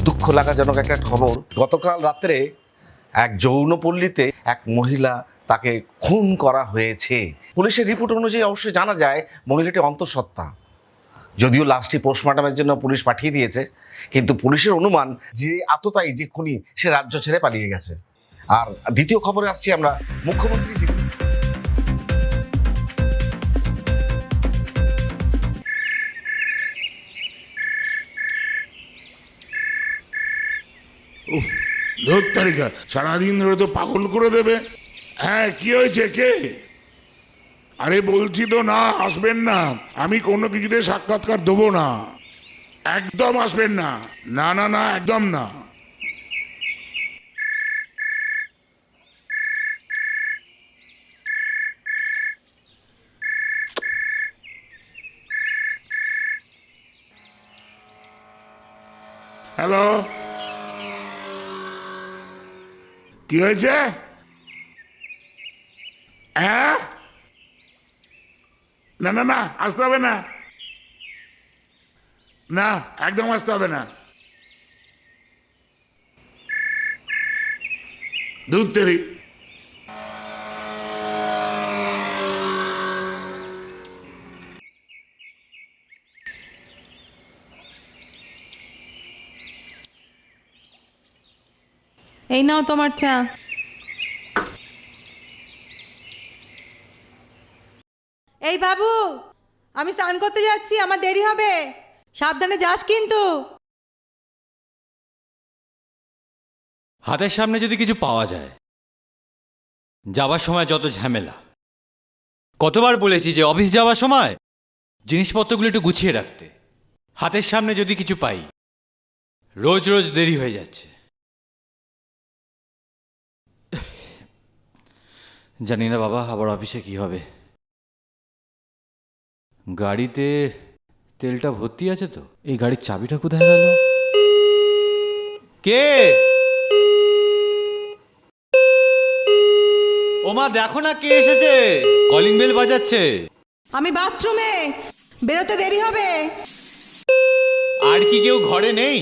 দুঃখ লাগাজনক একটা খবর। গতকাল রাত্রে এক যৌনপল্লীতে এক মহিলা তাকে খুন করা হয়েছে। পুলিশের রিপোর্ট অনুযায়ী অবশ্যই জানা যায় মহিলাটি অন্তঃসত্ত্বা। যদিও লাশটি পোস্টমর্টমের জন্য পুলিশ পাঠিয়ে দিয়েছে, কিন্তু পুলিশের অনুমান যে আততায়ী, যে খুনি, সে রাজ্য ছেড়ে পালিয়ে গেছে। আর দ্বিতীয় খবরে আসছি আমরা মুখ্যমন্ত্রী ধর তালিকা সারাদিন ধরে তো পাগল করে দেবে। হ্যাঁ, কি হয়েছে? কে? আরে বলছি তো না, আসবেন না। আমি কোনো কিছুতে সাক্ষাৎকার দেবো না, একদম আসবেন না। না না না, একদম না। হ্যালো, কি হয়েছে? হ্যাঁ, না না না, আসতে হবে না। না, একদম আসতে হবে না। দুধ তেরি। এই নাও তোমার চা। এই বাবু, আমি স্নান করতে যাচ্ছি, আমার দেরি হবে, সাবধানে যাস কিন্তু। হাতের সামনে যদি কিছু পাওয়া যায়, যাবার সময় যত ঝামেলা। কতবার বলেছি যে অফিস যাওয়ার সময় জিনিসপত্রগুলো একটু গুছিয়ে রাখতে। হাতের সামনে যদি কিছু পাই, রোজ রোজ দেরি হয়ে যাচ্ছে। জানি না বাবা, আবার অফিসে কি হবে। গাড়িতে তেলটা ভর্তি আছে তো, এই গাড়ির চাবিটা কোথায় গেল? কে? ওমা দেখো না কে এসেছে, কলিং বেল বাজাচ্ছে। আমি বাথরুমে, বেরোতে দেরি হবে। আর কি কেউ ঘরে নেই?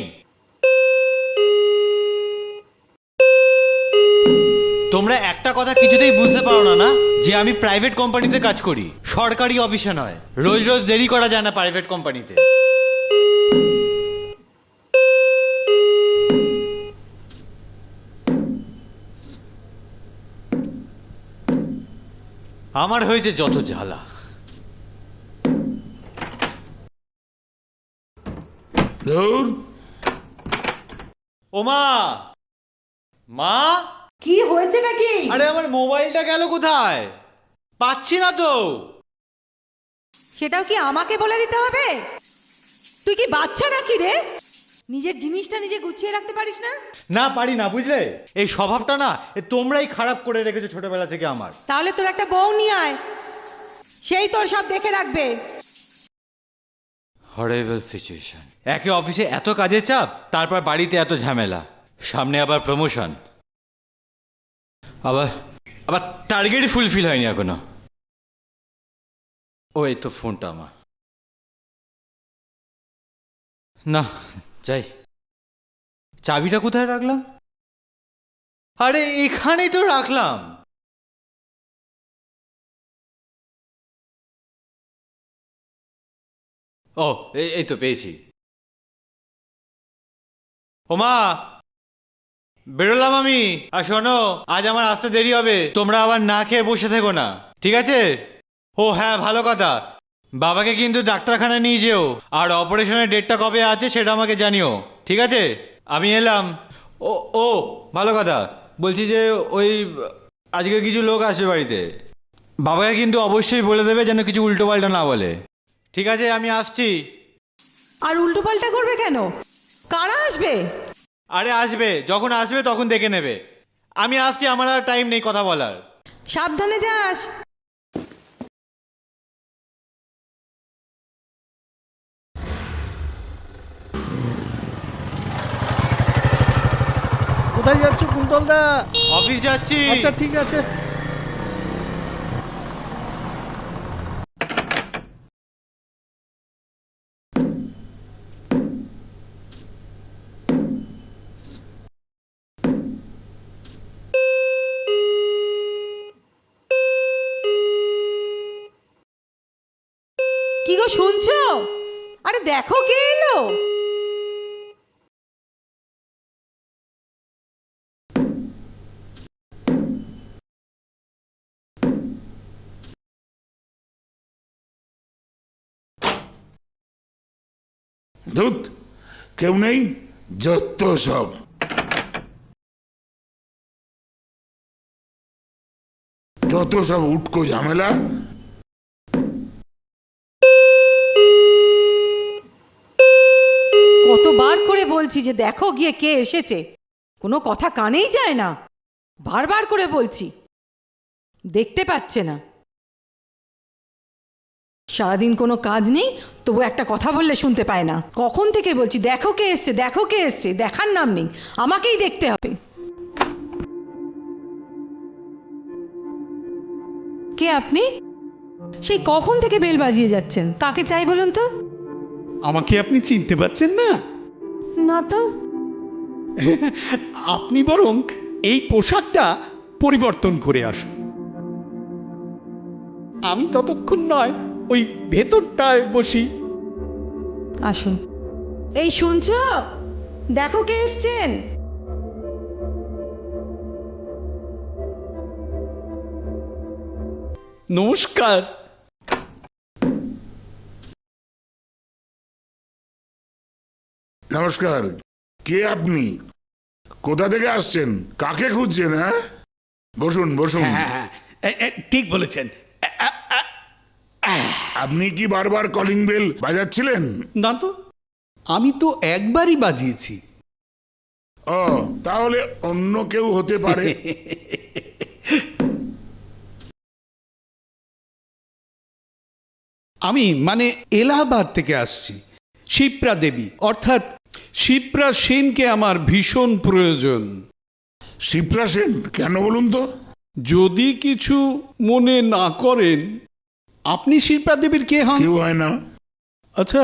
তোমরা একটা কথা কিছুতেই বুঝতে পারো না, না যে আমি প্রাইভেট কোম্পানিতে কাজ করি, সরকারি অফিসে নয়। রোজ রোজ দেরি করা যায় না প্রাইভেট কোম্পানিতে। আমার হয়েছে যত জ্বালা। ধুর, ওমা, মা, কি হয়েছে নাকি? আরে আমার মোবাইলটা গেল কোথায়? পাচ্ছি না তো। সেটাও কি আমাকে বলে দিতে হবে? তুই কি বাচ্চা নাকি রে? নিজের জিনিসটা নিজে গুছিয়ে রাখতে পারিস না? না পারি না, বুঝলে? এই স্বভাবটা না তোমরাই খারাপ করে রেখেছো ছোটবেলা থেকে আমার। তাহলে তোর একটা বউ নিয়ে আয়, সেই তোর সব দেখে রাখবে। Horrible situation. একে অফিসে এত কাজের চাপ, তারপর বাড়িতে এত ঝামেলা, সামনে আবার প্রমোশন, আবার আবার টার্গেটই ফুলফিল হয়নি এখনো। ও এই তো ফোনটা আমার। না, যাই, চাবিটা কোথায় রাখলাম? আরে এখানেই তো রাখলাম। ও এই তো পেয়েছি। ওমা, বেরোলাম আমি। আর শোনো, আজ আমার আসতে দেরি হবে, তোমরা আবার না খেয়ে বসে থেকো না, ঠিক আছে? ও হ্যাঁ, ভালো কথা, বাবাকে কিন্তু ডাক্তারখানায় নিয়ে যেও। আর অপারেশনের ডেটটা কবে আছে সেটা আমাকে জানিও, ঠিক আছে? আমি এলাম। ও ও ভালো কথা, বলছি যে ওই আজকে কিছু লোক আসবে বাড়িতে, বাবাকে কিন্তু অবশ্যই বলে দেবে যেন কিছু উল্টোপাল্টা না বলে, ঠিক আছে? আমি আসছি। আর উল্টো পাল্টা করবে কেন? কারা আসবে? আরে আসবে, যখন আসবে তখন দেখে নেবে। আমি আসছি, আমার আর টাইম নেই কথা বলার। সাবধানে যাস। কোথায় যাচ্ছ কুন্তল দা? অফিস যাচ্ছি। আচ্ছা ঠিক আছে। গো শুনছো? আরে দেখো কে এলো। ধুত, কেউ নেই, যত সব। যত সব উটকো ঝামেলা। কতবার করে বলছি যে দেখো গিয়ে কে এসেছে, কোনো কথা কানেই যায় না। বারবার করে বলছি, দেখতে পাচ্ছে না। সারাদিন কোনো কাজ নেই, তবু একটা কথা বললে শুনতে পায় না। কখন থেকে বলছি দেখো কে এসছে, দেখো কে এসছে, দেখার নাম নেই। আমাকেই দেখতে হবে। কে আপনি? সেই কখন থেকে বেল বাজিয়ে যাচ্ছেন, কাকে চাই বলুন তো? আমাকে আপনি চিনতে পারছেন না? না তো। আপনি বরং এই পোশাকটা পরিবর্তন করে আসুন। আমি ততক্ষণ নয় ওই ভেতরটায় বসি। আসুন। এই শুনছো, দেখো কে এসছেন। নমস্কার। নমস্কার। কে আপনি? কোথা থেকে আসছেন? কাকে খুঁজছেন? হ্যাঁ, বসুন বসুন। হ্যাঁ, ঠিক বলেছেন। আপনি কি বারবার কলিং বেল বাজাচ্ছিলেন? না তো, আমি তো একবারই বাজিয়েছি। ও, তাহলে অন্য কেউ হতে পারে। আমি মানে এলাহাবাদ থেকে আসছি। শিপ্রা দেবী অর্থাৎ শিপ্রা সেনকে আমার ভীষণ প্রয়োজন। শিপ্রা সেন? কেন বলুন তো? যদি কিছু মনে না করেন, আপনি শিপ্রা দেবীর কে হন? কেউ হয় না। আচ্ছা,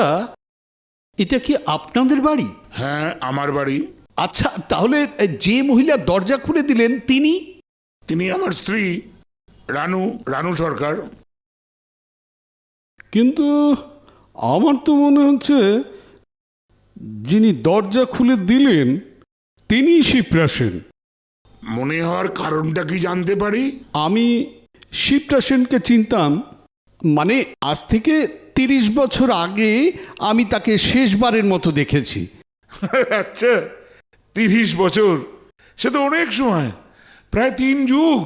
এটা কি আপনাদের বাড়ি? হ্যাঁ, আমার বাড়ি। আচ্ছা, তাহলে যে মহিলা দরজা খুলে দিলেন তিনি? তিনি আমার স্ত্রী, রানু, রানু সরকার। কিন্তু আমার তো মনে হচ্ছে যিনি দরজা খুলে দিলেন তিনি শিপ্রা সেন। মনে হওয়ার কারণটা কি জানতে পারি? আমি শিপ্রা সেনকে চিনতাম, মানে আজ থেকে 30 বছর আগে আমি তাকে শেষবারের মতো দেখেছি। আচ্ছা, 30 বছর, সে তো অনেক সময়, প্রায় 3 যুগ।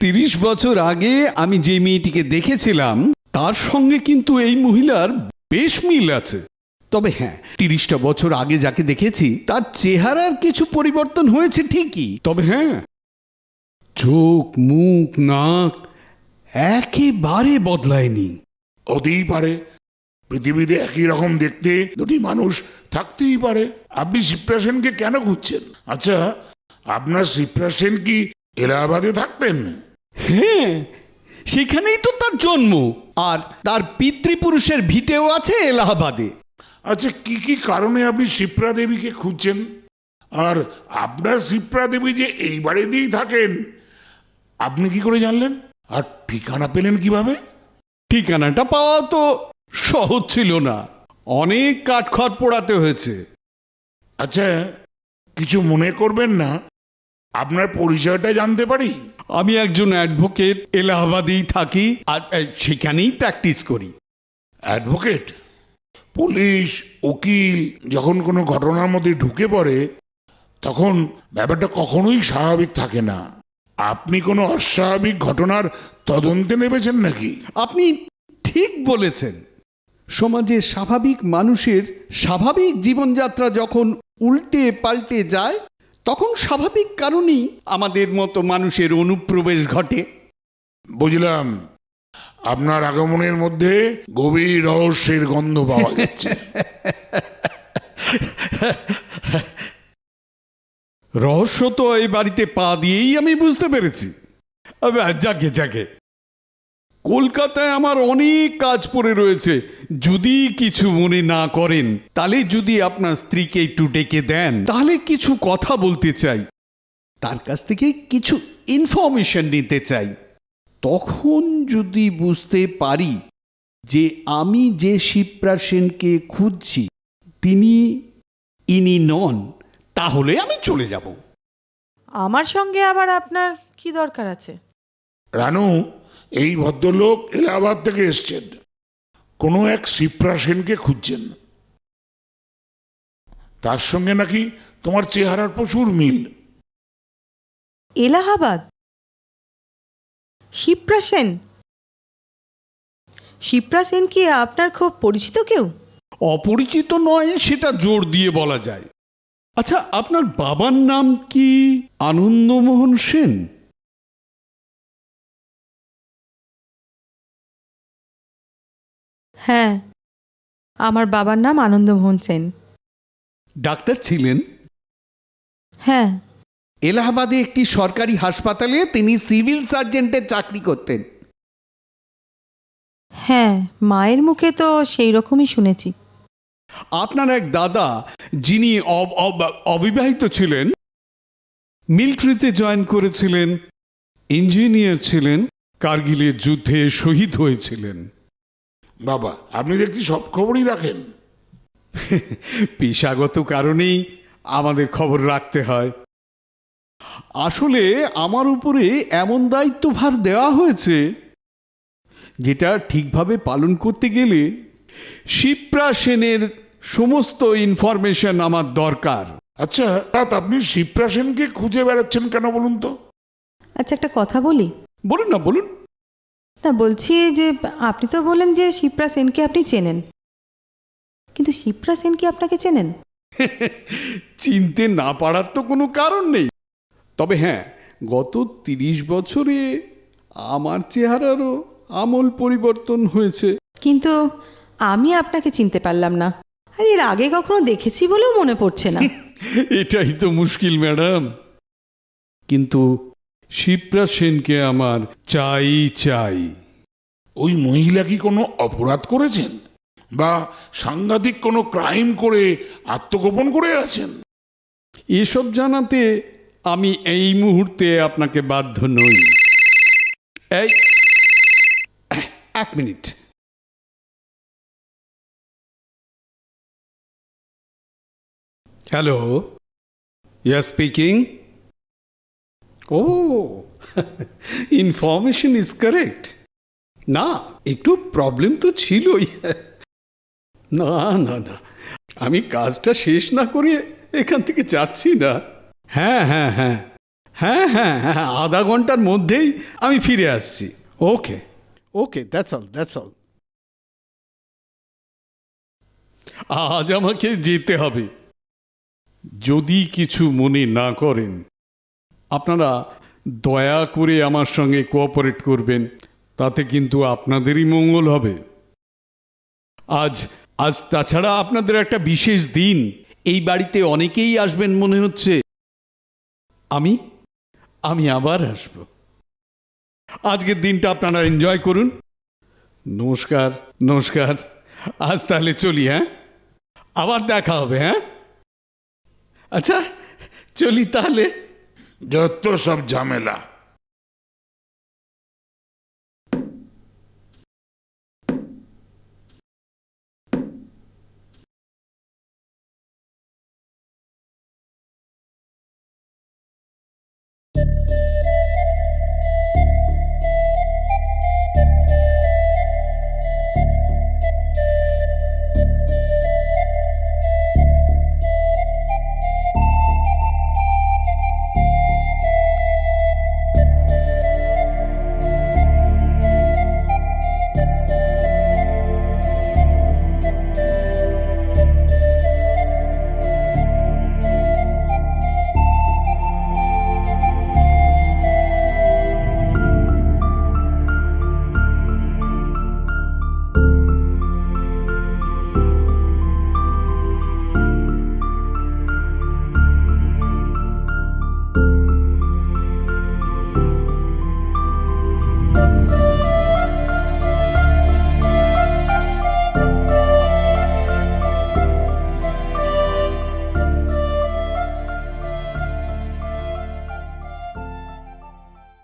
30 বছর আগে আমি যে মেয়েটিকে দেখেছিলাম তার সঙ্গে কিন্তু এই মহিলার বেশ মিল আছে। তবে হ্যাঁ, 30টা বছর আগে যাকে দেখেছি তার চেহারার কিছু পরিবর্তন হয়েছে ঠিকই, তবে হ্যাঁ, চোখ, মুখ, নাক একেবারে বদলায়নি। হতেই পারে, পৃথিবীতে একই রকম দেখতে দুটি মানুষ থাকতেই পারে। আপনি শিপ্রা সেনকে কেন খুঁজছেন? আচ্ছা, আপনার শিপ্রা সেন কি এলাহাবাদে থাকতেন? হ্যাঁ, সেখানেই তো তার জন্ম, আর তার পিতৃপুরুষের ভিটেও আছে এলাহাবাদে। আচ্ছা, কি কি কারণে আপনি শিপ্রা দেবীকে খুঁজছেন? আর আপনার শিপ্রা দেবী যে এই বাড়িতেই থাকেন, আপনি কি করে জানলেন? আর ঠিকানা পেলেন কিভাবে? ঠিকানাটা পাওয়া তো সহজ ছিল না, অনেক কাঠখড় পোড়াতে হয়েছে। আচ্ছা, কিছু মনে করবেন না, আপনার পরিচয়টা জানতে পারি? আমি একজন অ্যাডভোকেট, এলাহাবাদেই থাকি আর সেখানেই প্র্যাকটিস করি। অ্যাডভোকেট? পুলিশ, উকিল যখন কোনো ঘটনার মধ্যে ঢুকে পড়ে তখন ব্যাপারটা কখনোই স্বাভাবিক থাকে না। আপনি কোনো অস্বাভাবিক ঘটনার তদন্তে নেমেছেন নাকি? আপনি ঠিক বলেছেন। সমাজে স্বাভাবিক মানুষের স্বাভাবিক জীবনযাত্রা যখন উল্টে পাল্টে যায়, তখন স্বাভাবিক কারণেই আমাদের মতো মানুষের অনুপ্রবেশ ঘটে। বুঝলাম, আপনার আগমনের মধ্যে গভীর রহস্যের গন্ধ পাওয়া যাচ্ছে। রহস্য তো এই বাড়িতে পা দিয়েই আমি বুঝতে পেরেছি। যাকে যাকে, কলকাতায় আমার অনেক কাজ পড়ে রয়েছে। যদি কিছু মনে না করেন, তাহলে যদি আপনার স্ত্রীকে একটু ডেকে দেন, তাহলে কিছু কথা বলতে চাই, তার কাছ থেকে কিছু ইনফরমেশন নিতে চাই। তখন যদি বুঝতে পারি যে আমি যে শিপ্রা সেনকে খুঁজছি ইনি নন, তাহলে আমি চলে যাব। আমার সঙ্গে আবার আপনার কি দরকার আছে? রানু, এই ভদ্রলোক এলাহাবাদ থেকে এসছেন, কোনো এক শিপ্রা সেনকে খুঁজছেন। তার সঙ্গে নাকি তোমার চেহারার প্রচুর মিল। এলাহাবাদ? শিপ্রা সেন? শিপ্রা সেন কি আপনার খুব পরিচিত কেউ? অপরিচিত নয় সেটা জোর দিয়ে বলা যায়। আচ্ছা, আপনার বাবার নাম কি আনন্দমোহন সেন? হ্যাঁ, আমার বাবার নাম আনন্দমোহন সেন। ডাক্তার ছিলেন? হ্যাঁ। এলাহাবাদে একটি সরকারি হাসপাতালে তিনি সিভিল সার্জেন্টের চাকরি করতেন। হ্যাঁ, মায়ের মুখে তো সেই রকমই শুনেছি। আপনার এক দাদা, যিনি অবিবাহিত ছিলেন, মিলিটারিতে জয়েন করেছিলেন, ইঞ্জিনিয়ার ছিলেন, কার্গিলের যুদ্ধে শহীদ হয়েছিলেন। বাবা, আপনি দেখছি সব খবরই রাখেন। পেশাগত কারণেই আমাদের খবর রাখতে হয়। আসলে আমার উপরে এমন দায়িত্বভার দেওয়া হয়েছে যেটা ঠিকভাবে পালন করতে গেলে শিপ্রা সেনের সমস্ত ইনফরমেশন আমার দরকার। আচ্ছা, আপনি শিপ্রা সেনকে খুঁজে বেড়াচ্ছেন কেন বলুন তো? আচ্ছা, একটা কথা বলি। বলুন না, বলুন। না, বলছি যে আপনি তো বলেন যে শিপ্রা সেনকে আপনি চেনেন, কিন্তু শিপ্রা সেন কি আপনাকে চেনেন? চিনতে না পারার তো কোনো কারণ নেই। তবে হ্যাঁ, গত 30 বছরে আমার চেহারারও আমূল পরিবর্তন হয়েছে। কিন্তু আমি আপনাকে চিনতে পারলাম না, আর এর আগে কখনো দেখেছি বলেও মনে পড়ছে না। এটাই তো মুশকিল ম্যাডাম। কিন্তু শিপ্রা সেনকে আমার চাই চাই। ওই মহিলা কি কোনো অপরাধ করেছেন, বা সাংঘাতিক কোনো ক্রাইম করে আত্মগোপন করে আছেন? এসব জানাতে আমি এই মুহূর্তে আপনাকে বাধ্য নই। এই, 1 মিনিট। Hello, yeah speaking. Oh, information is correct. না, একটু প্রবলেম তো ছিলই। না না না, আমি কাজটা শেষ না করে এখান থেকে যাচ্ছি না। হ্যাঁ হ্যাঁ হ্যাঁ হ্যাঁ হ্যাঁ হ্যাঁ, আধা ঘন্টার মধ্যেই আমি ফিরে আসছি। ওকে ওকে, দ্যাটস অল, দ্যাটস অল। আজ আমাকে যেতে হবে। যদি কিছু মনে না করেন, আপনারা দয়া করে আমার সঙ্গে কোঅপারেট করবেন, তাতে কিন্তু আপনাদেরই মঙ্গল হবে। আজ আজ তাছাড়া আপনাদের একটা বিশেষ দিন, এই বাড়িতে অনেকেই আসবেন মনে হচ্ছে। আমি আমি আবার আসব। আজকের দিনটা আপনারা এনজয় করুন। নমস্কার নমস্কার, আজ তাহলে চলি। হ্যাঁ, আবার দেখা হবে। হ্যাঁ, আচ্ছা চলি তাহলে। যত সব ঝামেলা।